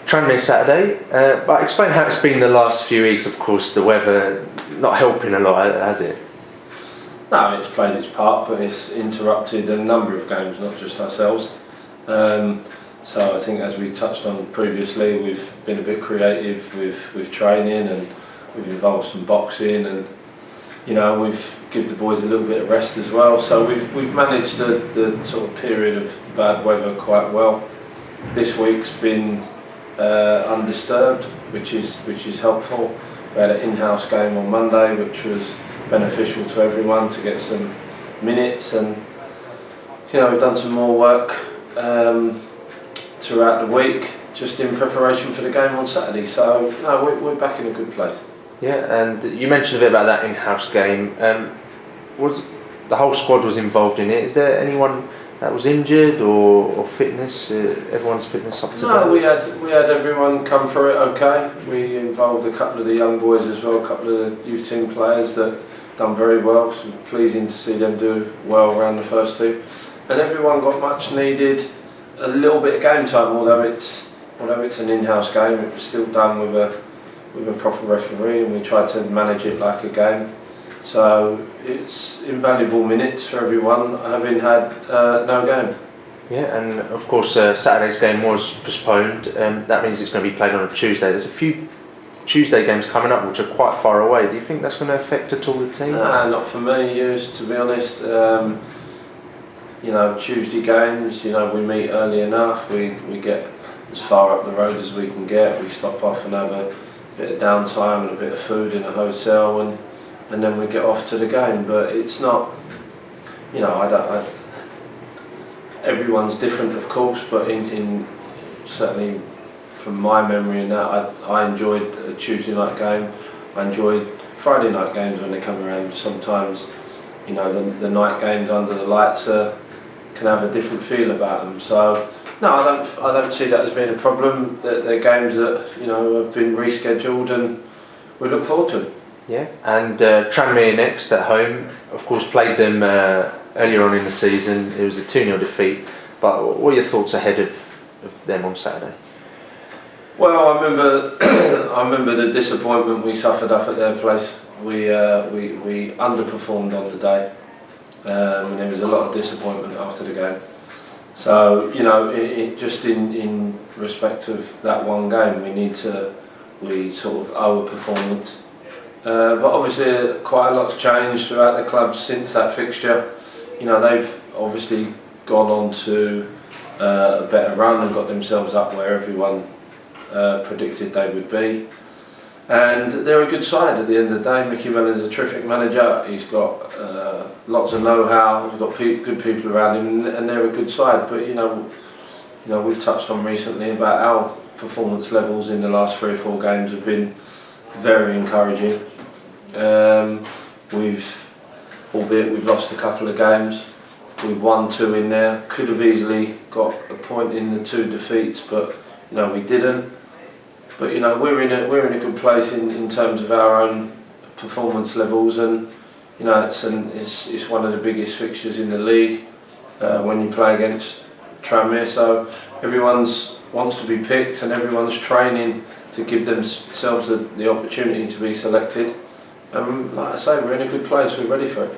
Tranmere Saturday, but explain how it's been the last few weeks. Of course, the weather not helping a lot, has it? No, it's played its part, but it's interrupted a number of games, not just ourselves. So I think, as we touched on previously, we've been a bit creative with training, and we've involved some boxing, and we've give the boys a little bit of rest as well. So we've managed the sort of period of bad weather quite well. This week's been undisturbed, which is helpful. We had an in-house game on Monday, which was beneficial to everyone to get some minutes, and we've done some more work throughout the week, just in preparation for the game on Saturday. So no, we're back in a good place. Yeah, and you mentioned a bit about that in-house game. Was the whole squad was involved in it? Is there anyone that was injured or fitness? Everyone's fitness up to date? No, we had everyone come through it okay. We involved a couple of the young boys as well, a couple of the youth team players that done very well. So pleasing to see them do well around the first team, and everyone got much needed. A little bit of game time, although it's an in-house game, it was still done with a proper referee, and we tried to manage it like a game. So it's invaluable minutes for everyone, having had no game. Yeah, and of course Saturday's game was postponed. That means it's going to be played on a Tuesday. There's a few Tuesday games coming up which are quite far away. Do you think that's going to affect at all the team? Nah, not for me, to be honest. Tuesday games, we meet early enough, we get as far up the road as we can get, we stop off and have a bit of downtime and a bit of food in a hotel, and then we get off to the game. But it's not, everyone's different, of course, but in certainly from my memory and that, I enjoyed a Tuesday night game. I enjoyed Friday night games when they come around. Sometimes, the night games under the lights can have a different feel about them. So no, I don't see that as being a problem. They're games that have been rescheduled, and we look forward to it. Yeah, and Tranmere next at home. Of course, played them earlier on in the season. It was a 2-0 defeat. But what are your thoughts ahead of them on Saturday? Well, I remember the disappointment we suffered up at their place. We underperformed on the day, and there was a lot of disappointment after the game. So just in respect of that one game, we sort of owe a performance. But obviously quite a lot's changed throughout the club since that fixture. They've obviously gone on to a better run and got themselves up where everyone predicted they would be. And they're a good side at the end of the day. Mickey Mellon's a terrific manager. He's got lots of know-how. He's got good people around him, and they're a good side. But we've touched on recently about our performance levels in the last 3 or 4 games have been very encouraging. Albeit we've lost a couple of games. We've won 2 in there. Could have easily got a point in the 2 defeats, but we didn't. But we're in a good place in terms of our own performance levels, and it's one of the biggest fixtures in the league when you play against Tranmere. So everyone's wants to be picked, and everyone's training to give themselves the opportunity to be selected. Like I say, we're in a good place. We're ready for it.